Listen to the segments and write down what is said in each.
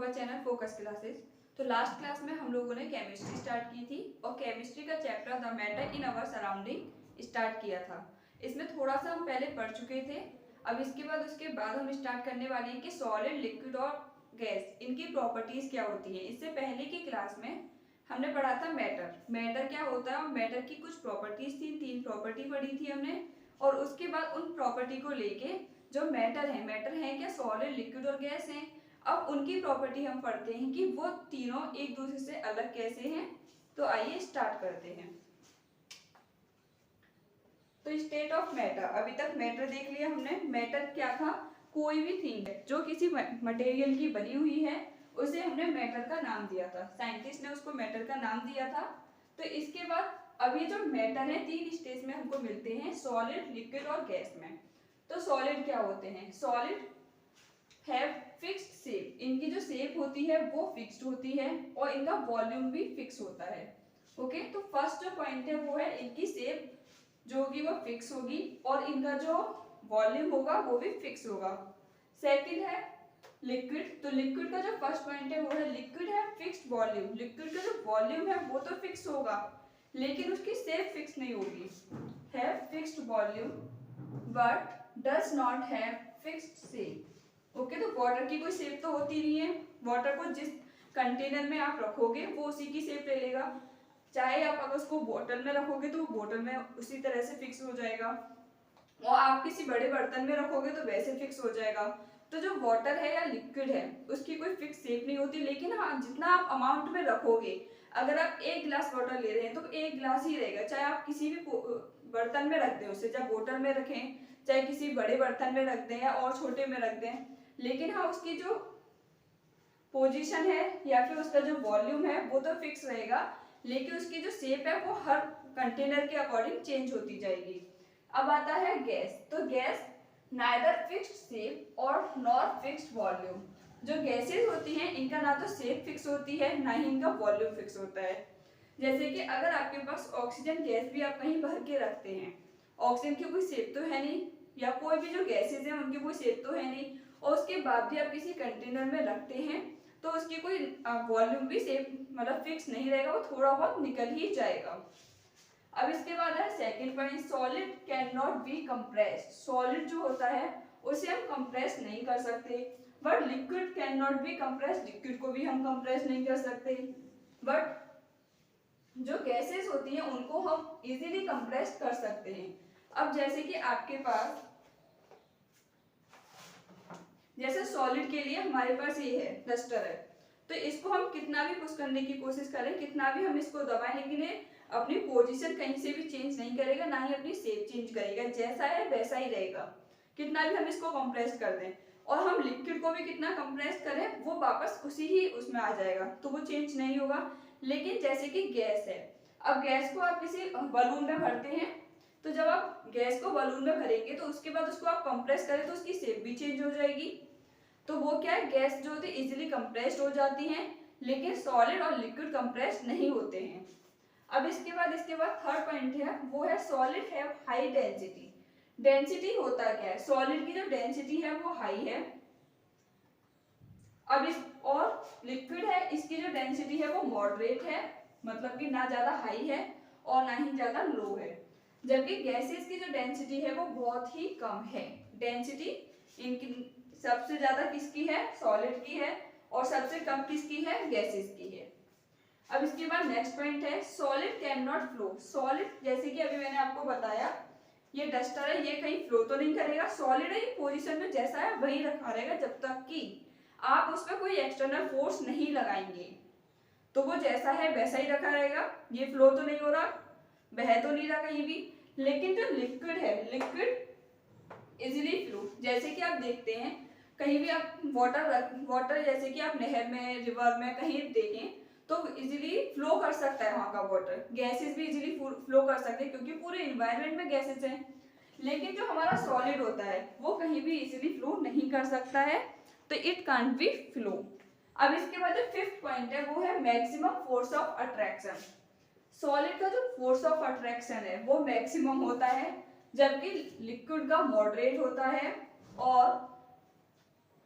Our channel focus classes. तो last class में हम लोगों ने केमिस्ट्री स्टार्ट की थी और केमिस्ट्री का chapter the matter in our surrounding start किया था। इसमें थोड़ा सा हम पहले पढ़ चुके थे। अब उसके बाद हम स्टार्ट करने वाले हैं कि सॉलिड, लिक्विड और गैस इनकी प्रॉपर्टीज क्या होती है। इससे पहले की क्लास में हमने पढ़ा था मैटर क्या होता है और मैटर की कुछ प्रॉपर्टीज थी, 3 प्रॉपर्टी पढ़ी थी हमने। और उसके बाद उन प्रॉपर्टी को लेके जो मैटर है क्या सॉलिड, लिक्विड और गैस है। अब उनकी प्रॉपर्टी हम पढ़ते हैं कि वो तीनों एक दूसरे से अलग कैसे हैं। तो आइए स्टार्ट करते हैं। तो स्टेट ऑफ मैटर, अभी तक मैटर देख लिया हमने। मैटर क्या था? कोई भी थिंग जो किसी मटेरियल की बनी हुई है उसे हमने मैटर का नाम दिया था, साइंटिस्ट ने उसको मैटर का नाम दिया था। तो इसके बाद अब ये जो मैटर है 3 स्टेज में हमको मिलते हैं, सॉलिड, लिक्विड और गैस में। तो सॉलिड क्या होते हैं? सॉलिड हैव फिक्स्ड शेप, इनकी जो शेप होती है वो फिक्स्ड होती है और इनका वॉल्यूम भी फिक्स होता है। ओके, तो फर्स्ट जो पॉइंट है वो है इनकी शेप जो होगी वो फिक्स होगी और इनका जो वॉल्यूम होगा वो भी फिक्स होगा। सेकंड है लिक्विड, तो लिक्विड का जो फर्स्ट पॉइंट है वो है लिक्विड है फिक्स्ड वॉल्यूम, लिक्विड का जो वॉल्यूम है वो तो फिक्स होगा लेकिन उसकी शेप फिक्स नहीं होगी। है fixed volume but does not have fixed shape. Okay, तो वाटर की कोई शेप तो होती नहीं है। वाटर को जिस कंटेनर में आप रखोगे वो उसी की शेप ले लेगा। चाहे आप अगर उसको बोतल में रखोगे तो वो बोतल में उसी तरह से फिक्स हो जाएगा और आप किसी बड़े बर्तन में रखोगे तो वैसे फिक्स हो जाएगा। तो जो वाटर है या लिक्विड है उसकी कोई फिक्स शेप नहीं होती, लेकिन हाँ जितना आप अमाउंट में रखोगे, अगर आप 1 गिलास वाटर ले रहे हैं तो 1 गिलास ही रहेगा। चाहे आप किसी भी बर्तन में रख दें उसे, चाहे बोतल में रखें, चाहे किसी बड़े बर्तन में रख दें या और छोटे में रख दें, लेकिन हाँ उसकी जो पोजीशन है या फिर उसका जो वॉल्यूम है वो तो फिक्स रहेगा, लेकिन उसकी जो शेप है वो हर कंटेनर के अकॉर्डिंग चेंज होती जाएगी। अब आता है गैस, तो गैस नाइदर फिक्स्ड शेप और नॉर फिक्स्ड वॉल्यूम। जो गैसेस होती हैं इनका ना तो शेप फिक्स होती है ना ही इनका वॉल्यूम फिक्स होता है। जैसे कि अगर आपके पास ऑक्सीजन गैस भी आप कहीं भर के रखते हैं, ऑक्सीजन की कोई शेप तो है नहीं, या कोई भी जो गैसेज हैं उनकी कोई शेप तो है नहीं, और उसके बाद भी आप किसी कंटेनर में रखते हैं तो उसकी कोई वॉल्यूम भी शेप मतलब फिक्स नहीं रहेगा, वो थोड़ा बहुत निकल ही जाएगा। अब इसके बाद है second point, solid can not be compressed. Solid जो होता है उसे हम कंप्रेस नहीं कर सकते, but liquid can not be compressed, liquid को भी हम कंप्रेस नहीं कर सकते। बट जो गैसेस होती हैं उनको हम इजीली कंप्रेस कर सकते हैं। अब जैसे कि आपके पास, जैसे सॉलिड के लिए हमारे पास ये है डस्टर है, तो इसको हम कितना भी पुश करने की कोशिश करें, कितना भी हम इसको दबाएं, लेकिन ये अपनी पोजीशन कहीं से भी चेंज नहीं करेगा, ना ही अपनी शेप चेंज करेगा, जैसा है वैसा ही रहेगा कितना भी हम इसको कंप्रेस कर दें। और हम लिक्विड को भी कितना कंप्रेस करें वो वापस उसी ही उसमें आ जाएगा, तो वो चेंज नहीं होगा। लेकिन जैसे कि गैस है, अब गैस को आप किसी बलून में भरते हैं, तो जब आप गैस को बलून में भरेंगे तो उसके बाद उसको आप कंप्रेस करें तो उसकी शेप भी चेंज हो जाएगी। तो वो क्या है, गैस जो होती है इजीली कंप्रेस्ड हो जाती हैं, लेकिन सॉलिड और लिक्विड कंप्रेस्ड नहीं होते हैं। अब इसके बाद थर्ड पॉइंट है वो है solid have high density. Density होता क्या है? सॉलिड की जो डेंसिटी है वो हाई है। अब इस और लिक्विड है इसकी जो डेंसिटी है वो मॉडरेट है, मतलब कि ना ज्यादा हाई है और ना ही ज्यादा लो है। जबकि गैसेस की जो डेंसिटी है वो बहुत ही कम है। डेंसिटी इनकी सबसे ज्यादा किसकी है? सॉलिड की है, और सबसे कम किसकी है? गैसेस की है। अब इसके बाद नेक्स्ट पॉइंट है solid can not flow. Solid जैसे कि अभी मैंने आपको बताया, ये डस्टर है, ये कहीं फ्लो तो नहीं करेगा, सॉलिड है, ये पोजीशन में जैसा है वही रखा रहेगा जब तक कि आप उस पर कोई एक्सटर्नल फोर्स नहीं लगाएंगे, तो वो जैसा है वैसा ही रखा रहेगा। ये फ्लो तो नहीं हो रहा, बह तो नहीं रहा कहीं भी। लेकिन जो लिक्विड है, लिक्विड इजीली फ्लो, जैसे कि आप देखते हैं कहीं भी आप वाटर जैसे कि आप नहर में, रिवर में कहीं देखें तो इजीली फ्लो कर सकता है वहां का वाटर। गैसेस भी इजीली फ्लो कर सकते हैं क्योंकि पूरे एनवायरनमेंट में गैसेस हैं। लेकिन जो हमारा सॉलिड होता है वो कहीं भी इजीली फ्लो नहीं कर सकता है, तो इट कांट बी फ्लो। अब इसके बाद जो फिफ्थ पॉइंट है वो है maximum force of attraction. Solid का जो फोर्स ऑफ अट्रैक्शन है वो मैक्सिमम होता है, जबकि लिक्विड का मॉडरेट होता है, और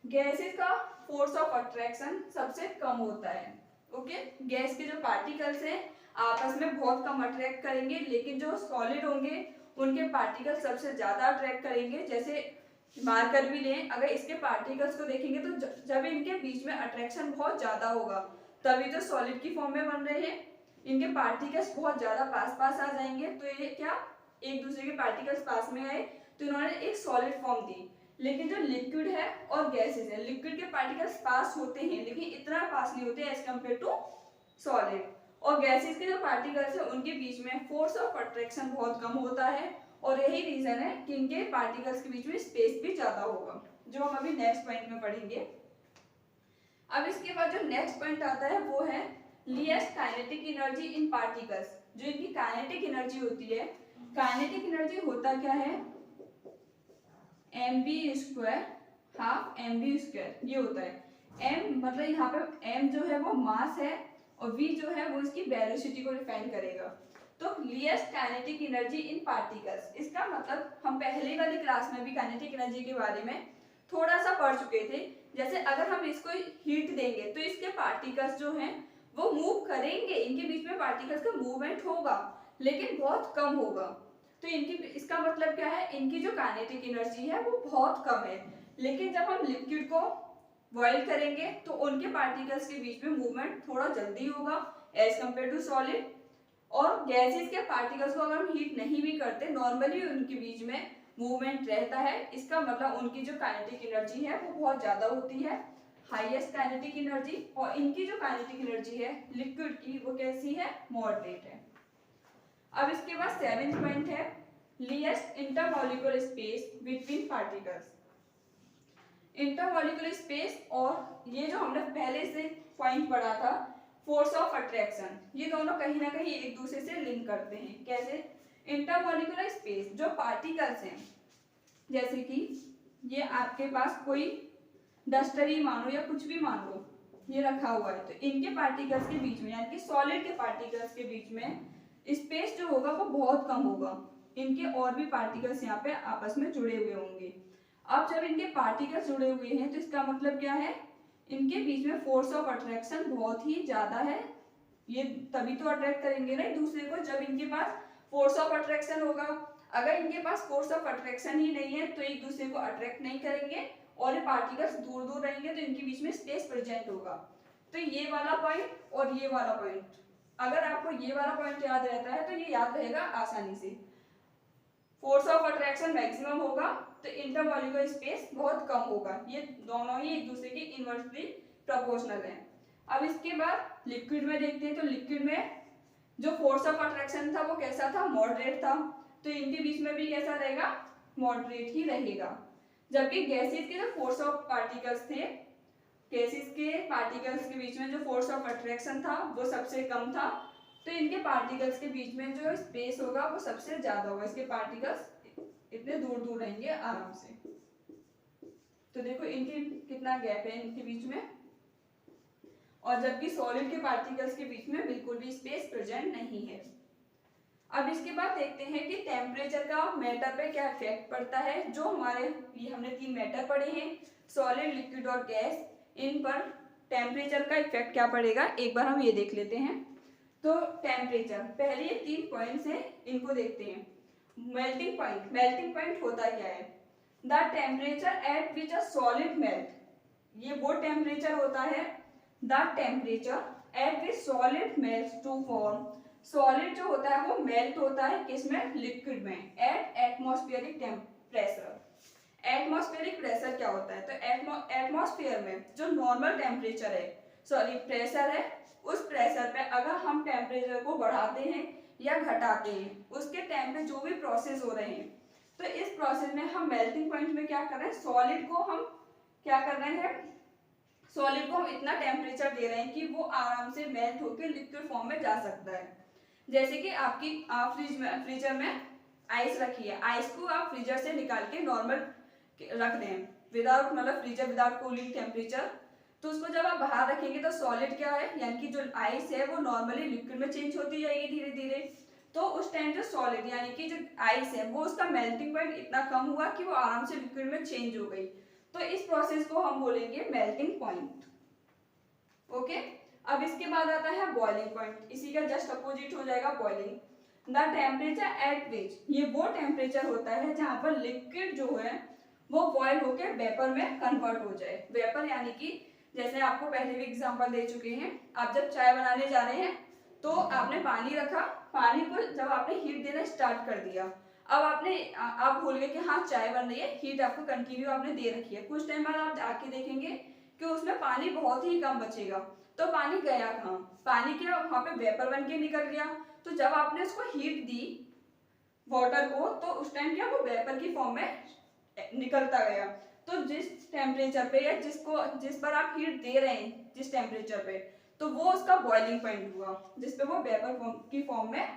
गैसेस का फोर्स ऑफ अट्रैक्शन सबसे कम होता है। ओके, गैस के जो पार्टिकल्स हैं आपस में बहुत कम अट्रैक्ट करेंगे, लेकिन जो सॉलिड होंगे उनके पार्टिकल्स सबसे ज्यादा अट्रैक्ट करेंगे। जैसे मार्कर भी लें, अगर इसके पार्टिकल्स को देखेंगे तो जब इनके बीच में अट्रैक्शन बहुत ज्यादा होगा तभी तो सॉलिड की फॉर्म में बन रहे हैं। इनके पार्टिकल्स बहुत ज्यादा पास पास आ जाएंगे तो ये क्या एक दूसरे के पार्टिकल्स पास में आए तो इन्होंने एक सॉलिड फॉर्म दी। लेकिन जो लिक्विड है और गैसेस है, लिक्विड के पार्टिकल्स पास होते हैं लेकिन इतना पास नहीं होते एज कम्पेयर टू सॉलिड। और गैसेस के जो पार्टिकल्स है उनके बीच में फोर्स ऑफ अट्रैक्शन बहुत कम होता है और यही रीजन है कि इनके पार्टिकल्स के बीच में स्पेस भी ज्यादा होगा, जो हम अभी नेक्स्ट पॉइंट में पढ़ेंगे। अब इसके बाद जो नेक्स्ट पॉइंट आता है वो है least kinetic energy in particles. जो इनकी काइनेटिक एनर्जी होती है, काइनेटिक एनर्जी होता क्या है, mv² हाफ mv², ये होता है। m मतलब यहाँ पे m जो है वो मास है और v जो है वो इसकी वेलोसिटी को डिफाइन करेगा। तो least kinetic energy in particles, इसका मतलब हम पहले वाली क्लास में भी काइनेटिक एनर्जी के बारे में थोड़ा सा पढ़ चुके थे। जैसे अगर हम इसको हीट देंगे तो इसके पार्टिकल्स जो हैं वो मूव करेंगे, इनके बीच में पार्टिकल्स का मूवमेंट होगा लेकिन बहुत कम होगा। तो इनकी, इसका मतलब क्या है, इनकी जो काइनेटिक एनर्जी है वो बहुत कम है। लेकिन जब हम लिक्विड को बॉयल करेंगे तो उनके पार्टिकल्स के बीच में मूवमेंट थोड़ा जल्दी होगा एज कम्पेयर टू सॉलिड। और गैसेस के पार्टिकल्स को अगर हम हीट नहीं भी करते, नॉर्मली उनके बीच में मूवमेंट रहता है। इसका मतलब उनकी जो काइनेटिक एनर्जी है वो बहुत ज्यादा होती है, हाईएस्ट काइनेटिक एनर्जी। और इनकी जो काइनेटिक एनर्जी है लिक्विड की वो कैसी है, मॉडरेट है। अब इसके बाद सेवेंथ पॉइंट है least intermolecular space between particles. Intermolecular space और ये जो हमने पहले से पॉइंट पढ़ा था फोर्स ऑफ अट्रैक्शन, ये दोनों कहीं ना कहीं एक दूसरे से लिंक करते हैं। कैसे, इंटरमॉलिक्यूलर स्पेस जो पार्टिकल्स हैं, जैसे कि ये आपके पास कोई डस्टर ही मानो या कुछ भी मान लो ये रखा हुआ है, तो इनके पार्टिकल्स के बीच में यानी कि सॉलिड के पार्टिकल्स के बीच में स्पेस जो होगा वो बहुत कम होगा। इनके और भी पार्टिकल्स यहाँ पे आपस में जुड़े हुए होंगे। अब जब इनके पार्टिकल्स जुड़े हुए हैं तो इसका मतलब क्या है, इनके बीच में फोर्स ऑफ अट्रैक्शन बहुत ही ज्यादा है। ये तभी तो अट्रैक्ट करेंगे ना एक दूसरे को जब इनके पास फोर्स ऑफ अट्रैक्शन होगा। अगर इनके पास फोर्स ऑफ अट्रैक्शन ही नहीं है तो एक दूसरे को अट्रैक्ट नहीं करेंगे और ये पार्टिकल्स दूर दूर रहेंगे तो इनके बीच में स्पेस प्रेजेंट होगा। तो ये वाला पॉइंट और ये वाला पॉइंट, अगर आपको ये वाला पॉइंट याद रहता है तो ये याद रहेगा आसानी से। फोर्स ऑफ अट्रैक्शन मैक्सिमम होगा तो इंटरमॉलिक्यूलर स्पेस बहुत कम होगा। ये दोनों ही एक दूसरे के इनवर्सली प्रोपोर्शनल हैं। अब इसके बाद लिक्विड में देखते हैं, तो लिक्विड में जो फोर्स ऑफ अट्रैक्शन था वो कैसा था, मॉडरेट था। तो इनके बीच में भी कैसा रहेगा, मॉडरेट ही रहेगा। जबकि गैसेस के जो फोर्स ऑफ पार्टिकल्स थे, गैसेस के पार्टिकल्स के बीच में जो फोर्स ऑफ अट्रैक्शन था वो सबसे कम था। तो इनके पार्टिकल्स के बीच में जो स्पेस होगा वो सबसे ज्यादा होगा, इसके पार्टिकल्स इतने दूर दूर रहेंगे आराम से। तो देखो इनके कितना गैप है इनके बीच में, और जबकि सॉलिड के पार्टिकल्स के बीच में बिल्कुल भी स्पेस प्रेजेंट नहीं है। अब इसके बाद देखते हैं कि टेम्परेचर का मैटर पे क्या इफेक्ट पड़ता है। जो हमारे ये हमने 3 मैटर पढ़े हैं, सॉलिड, लिक्विड और गैस, इन पर टेम्परेचर का इफेक्ट क्या पड़ेगा एक बार हम ये देख लेते हैं। तो टेम्परेचर, पहले ये 3 पॉइंट्स हैं इनको देखते हैं। मेल्टिंग पॉइंट, मेल्टिंग पॉइंट होता क्या है, the temperature at which a solid melt, ये वो टेम्परेचर होता है the temperature at which solid melts to form. Solid जो होता है वो मेल्ट होता है किसमें, लिक्विड में, at atmospheric pressure. Atmospheric pressure क्या होता है, तो एटमॉस्फेयर में जो नॉर्मल टेम्परेचर है, सॉरी प्रेशर है, उस प्रेशर पे अगर हम टेम्परेचर को बढ़ाते हैं या घटाते हैं, उसके टाइम पे जो भी प्रोसेस हो रहे हैं, तो इस प्रोसेस में हम मेल्टिंग पॉइंट में क्या कर रहे हैं, सॉलिड को हम क्या कर रहे हैं, सॉलिड को हम इतना टेम्परेचर दे रहे हैं कि वो आराम से मेल्ट होकर लिक्विड फॉर्म में जा सकता है। जैसे कि आपकी फ्रीजर में आइस रखी है, आइस को आप फ्रीजर से निकाल के नॉर्मल रख दें विदाउट, मतलब फ्रीजर विदाउट कूलिंग टेम्परेचर, तो उसको जब आप बाहर रखेंगे तो सॉलिड क्या है, यानी कि जो आइस है वो नॉर्मली लिक्विड में चेंज होती जाएगी धीरे धीरे। तो उस टाइम जो सॉलिड यानी कि जो आइस है वो उसका मेल्टिंग पॉइंट इतना कम हुआ कि वो आराम से लिक्विड में चेंज हो गई। तो इस प्रोसेस को हम बोलेंगे मेल्टिंग पॉइंट। ओके, अब इसके बाद आता है बॉइलिंग पॉइंट, इसी का जस्ट अपोजिट हो जाएगा बॉइलिंग। द टेम्परेचर एट विच, ये वो टेम्परेचर होता है जहां पर लिक्विड जो है वो बॉयल होकर वेपर में कन्वर्ट हो जाए। वेपर यानी कि जैसे आपको पहले भी एग्जांपल दे चुके हैं, आप जब चाय बनाने जा रहे हैं तो आपने पानी रखा, पानी को जब आपने हीट देना स्टार्ट कर दिया, अब आप भूल गए कि हाँ चाय बन रही है, हीट आपको कंटिन्यू आपने दे रखी है, कुछ टाइम बाद आप आके देखेंगे कि उसमें पानी बहुत ही कम बचेगा। तो पानी गया कहाँ? पानी क्या वहां पे वेपर बन के निकल गया। तो जब आपने उसको हीट दी वाटर को, तो उस टाइम क्या वो वेपर की फॉर्म में निकलता गया। तो जिस टेम्परेचर पे या जिस पर आप हीट दे रहे हैं जिस टेम्परेचर पे, तो वो उसका बॉइलिंग पॉइंट हुआ जिसपे वो वेपर की फॉर्म में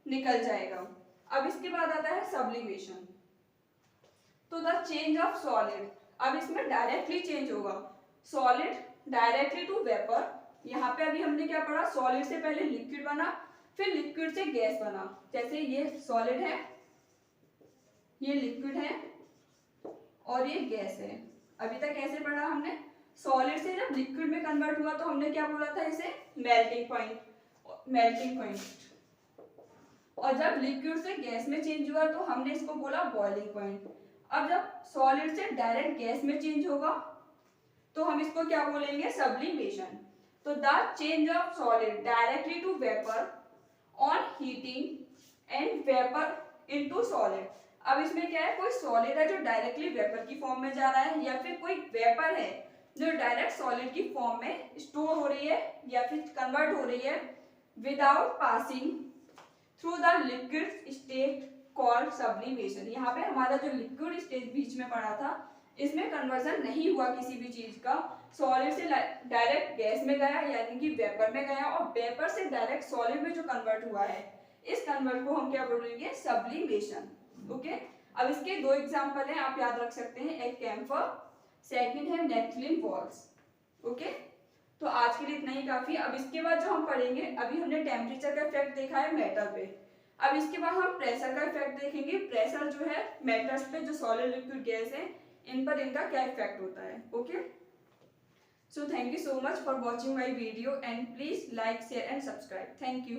निकल जाएगा। अब इसके बाद आता है सब्लिमेशन। तो द चेंज ऑफ सॉलिड, अब इसमें डायरेक्टली चेंज होगा सॉलिड डायरेक्टली टू वेपर। यहाँ पे अभी हमने क्या पढ़ा, सॉलिड से पहले लिक्विड बना, फिर लिक्विड से गैस बना। जैसे ये सॉलिड है, ये लिक्विड है और ये गैस है। अभी तक कैसे पढ़ा हमने, सॉलिड से जब लिक्विड में कन्वर्ट हुआ तो हमने क्या बोला था इसे, मेल्टिंग पॉइंट, मेल्टिंग पॉइंट। और जब लिक्विड से गैस में चेंज हुआ तो हमने इसको बोला बॉइलिंग पॉइंट। अब जब सॉलिड से डायरेक्ट गैस में चेंज होगा तो हम इसको क्या बोलेंगे, सब्लिमेशन। तो the change of solid directly to vapour on heating and vapour into solid. अब इसमें क्या है, कोई सॉलिड है जो डायरेक्टली वेपर की फॉर्म में जा रहा है, या फिर कोई वेपर है जो डायरेक्ट सॉलिड की फॉर्म में स्टोर हो रही है या फिर कन्वर्ट हो रही है without passing through the liquid state called sublimation. यहाँ पे हमारा जो लिक्विड स्टेज बीच में पड़ा था, इसमें कन्वर्जन नहीं हुआ किसी भी चीज का, सॉलिड से डायरेक्ट गैस में गया यानी कि वेपर में गया, और वेपर से डायरेक्ट सॉलिड में जो कन्वर्ट हुआ है, इस कन्वर्ट को हम क्या बोलेंगे, सब्लिमेशन। ओके, अब इसके दो एग्जांपल हैं, आप याद रख सकते हैं, एक कैम्फर, सेकंड है नेफ्थलीन वॉल्स। ओके, तो आज के लिए इतना ही काफी। अब इसके बाद जो हम पढ़ेंगे, अभी हमने टेम्परेचर का इफेक्ट देखा है मेटल पे, अब इसके बाद हम प्रेशर का इफेक्ट देखेंगे। प्रेशर जो है मेटल्स पे, जो सॉलिड लिक्विड गैस है, इन पर इनका क्या इफेक्ट होता है। Okay, so thank you so much for watching my video and please like share and subscribe. Thank you.